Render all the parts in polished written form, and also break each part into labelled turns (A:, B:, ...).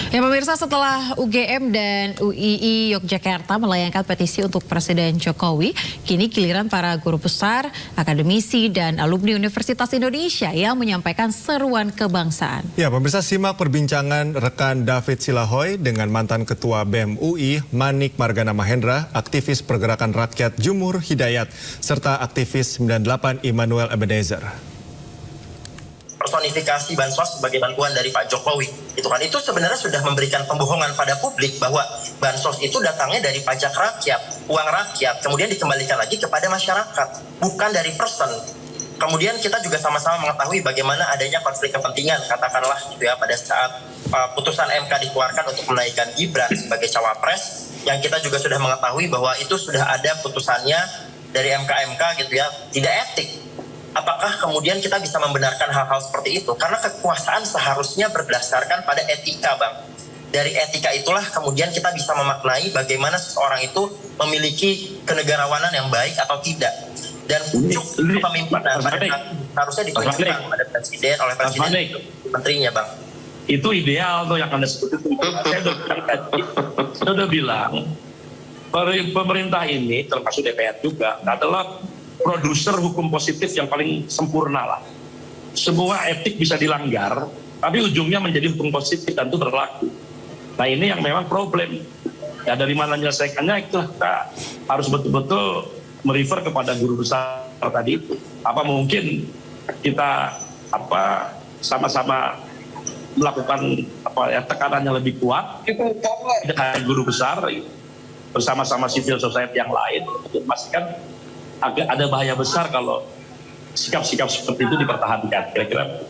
A: Ya pemirsa, setelah UGM dan UII Yogyakarta melayangkan petisi untuk Presiden Jokowi, kini giliran para guru besar, akademisi, dan alumni Universitas Indonesia yang menyampaikan seruan kebangsaan.
B: Ya pemirsa, simak perbincangan rekan David Silahoy dengan mantan Ketua BEM UI Manik Margana Mahendra, aktivis Pergerakan Rakyat Jumur Hidayat, serta aktivis 98 Immanuel Ebenezer.
C: Personifikasi bansos sebagai bantuan dari Pak Jokowi itu sebenarnya sudah memberikan pembohongan pada publik bahwa bansos itu datangnya dari pajak rakyat, uang rakyat, kemudian dikembalikan lagi kepada masyarakat, bukan dari person. Kemudian kita juga sama-sama mengetahui bagaimana adanya konflik kepentingan, katakanlah gitu ya, pada saat putusan MK dikeluarkan untuk menaikkan Gibran sebagai cawapres, yang kita juga sudah mengetahui bahwa itu sudah ada putusannya dari MK gitu ya, tidak etik. Apakah kemudian kita bisa membenarkan hal-hal seperti itu? Karena kekuasaan seharusnya berdasarkan pada etika, Bang. Dari etika itulah kemudian kita bisa memaknai bagaimana seseorang itu memiliki kenegarawanan yang baik atau tidak. Dan pucuk kepemimpinan harusnya ditunjukkan pada presiden, oleh presiden, menterinya, Bang.
D: Itu ideal tuh yang Anda sebut itu. Saya udah bilang, pemerintah ini termasuk DPR juga adalah produser hukum positif yang paling sempurna lah. Semua etik bisa dilanggar, tapi ujungnya menjadi hukum positif dan itu berlaku. Nah ini yang memang problem. Ya dari mana menyelesaikannya itu kita harus betul-betul merefer kepada guru besar tadi itu. Apa mungkin kita sama-sama melakukan tekanan yang lebih kuat dengan guru besar bersama-sama civil society yang lain untuk memastikan agak ada bahaya besar kalau sikap-sikap seperti itu dipertahankan. Kira-kira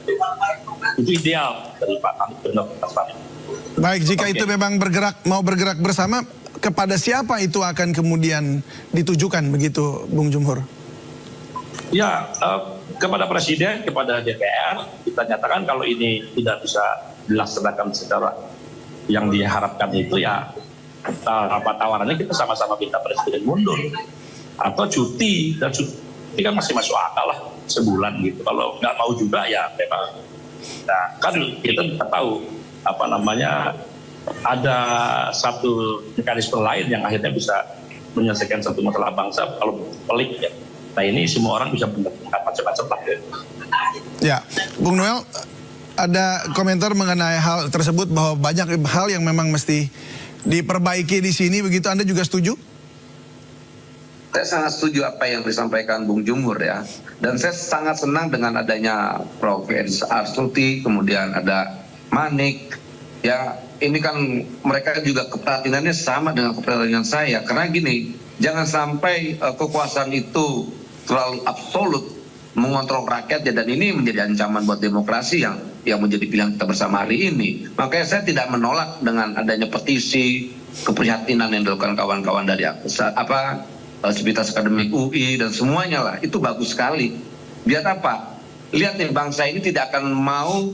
D: itu ideal dari Pak Anies.
E: Baik, jika itu memang mau bergerak bersama, kepada siapa itu akan kemudian ditujukan begitu, Bung Jumhur? Ya,
D: kepada Presiden, kepada DPR, kita nyatakan kalau ini tidak bisa dilaksanakan secara yang diharapkan itu ya apa tawarannya kita sama-sama minta Presiden mundur. Atau cuti, dan cuti kan masih masuk akal lah sebulan gitu. Kalau nggak mau juga ya memang. Nah kan kita nggak tahu ada satu mekanisme lain yang akhirnya bisa menyelesaikan satu masalah bangsa kalau pelik ya. Nah ini semua orang bisa menentukan macam-macam lah.
E: Ya, Bung Noel, ada komentar mengenai hal tersebut bahwa banyak hal yang memang mesti diperbaiki di sini, begitu Anda juga setuju?
F: Saya sangat setuju apa yang disampaikan Bung Jumhur ya. Dan saya sangat senang dengan adanya Prof. Astuti, kemudian ada Manik. Ya, ini kan mereka juga keprihatinan sama dengan keprihatinan saya. Karena gini, jangan sampai kekuasaan itu terlalu absolut mengontrol rakyat ya, dan ini menjadi ancaman buat demokrasi yang menjadi pilihan kita bersama hari ini. Makanya saya tidak menolak dengan adanya petisi, keprihatinan yang dilakukan kawan-kawan dari Sivitas Akademik UI dan semuanya lah, itu bagus sekali. Biar apa? Lihat nih, bangsa ini tidak akan mau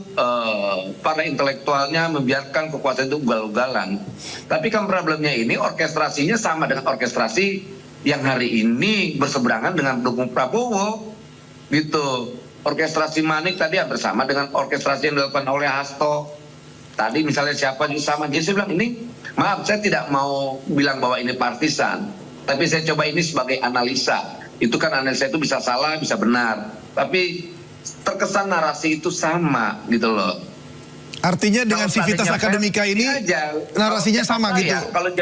F: para intelektualnya membiarkan kekuasaan itu ugal-ugalan. Tapi kan problemnya ini orkestrasinya sama dengan orkestrasi yang hari ini berseberangan dengan pendukung Prabowo gitu. Orkestrasi Manik tadi hampir sama dengan orkestrasi yang dilakukan oleh Hasto. Tadi misalnya siapa juga sama. Jadi saya bilang ini, maaf saya tidak mau bilang bahwa ini partisan. Tapi saya coba ini sebagai analisa. Itu kan analisa itu bisa salah, bisa benar. Tapi terkesan narasi itu sama gitu loh.
E: Artinya dengan Sivitas Akademika ini aja, narasinya sama gitu.
F: Kalau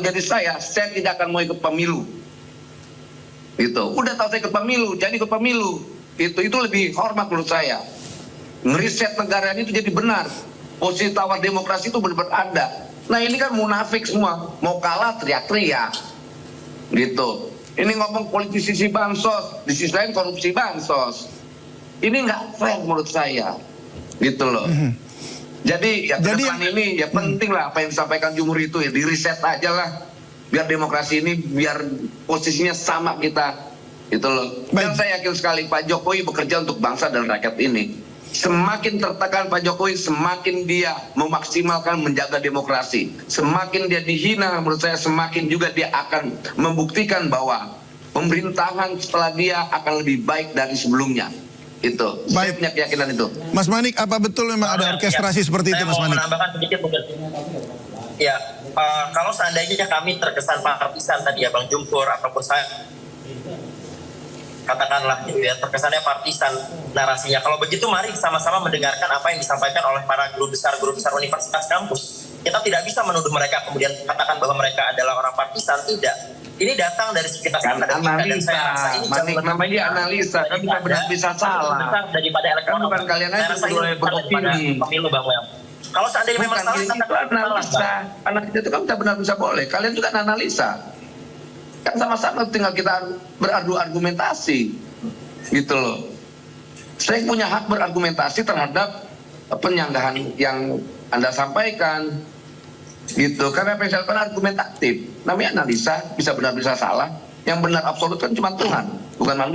F: jadi saya tidak akan mau ikut pemilu. Gitu. Udah tahu saya ikut pemilu, jadi ikut pemilu. Itu lebih hormat menurut saya. Ngeriset negara ini itu jadi benar. Posisi tawar demokrasi itu benar-benar ada. Nah ini kan munafik semua, mau kalah teriak-teriak gitu. Ini ngomong politisi bansos, di sisi lain korupsi bansos. Ini nggak fair menurut saya, gitu loh. Jadi ya kedepan ini ya penting lah apa yang disampaikan Jumhur itu ya, di riset aja lah, biar demokrasi ini biar posisinya sama kita, gitu loh. Dan saya yakin sekali Pak Jokowi bekerja untuk bangsa dan rakyat ini. Semakin tertekan Pak Jokowi, semakin dia memaksimalkan menjaga demokrasi. Semakin dia dihina, menurut saya semakin juga dia akan membuktikan bahwa pemerintahan setelah dia akan lebih baik dari sebelumnya. Itu. Saya
E: Baik.
F: punya keyakinan itu.
E: Mas Manik, apa betul memang ada orkestrasi seperti itu, Mas
C: Saya mau
E: Manik?
C: menambahkan sedikit mungkin. Ya, kalau seandainya kami terkesan partisan tadi ya Bang Jumhur ataupun saya katakanlah gitu ya, terkesannya partisan narasinya. Kalau begitu mari sama-sama mendengarkan apa yang disampaikan oleh para guru besar universitas kampus. Kita tidak bisa menuduh mereka kemudian katakan bahwa mereka adalah orang partisan, tidak. Ini datang dari sekitar
F: Kan analisa, Manik, namanya dia analisa, kan kita benar bisa salah.
C: Daripada elektoral.
F: Kan bukan kalian aja
C: Saya rasa
F: boleh
C: ini bukan daripada
F: beropini.
C: pemilu Bang Wel. Kalau seandainya memang salah,
F: itu
C: katakan
F: analisa.
C: salah.
F: Analisa itu kan kita benar bisa boleh. Kalian juga analisa. Kan sama-sama tinggal kita beradu argumentasi. Gitu loh. Saya punya hak berargumentasi terhadap penyanggahan yang Anda sampaikan. Gitu. Karena apa yang saya lakukan argumentatif. Namanya analisa, bisa benar bisa salah. Yang benar absolut kan cuma Tuhan, bukan manusia.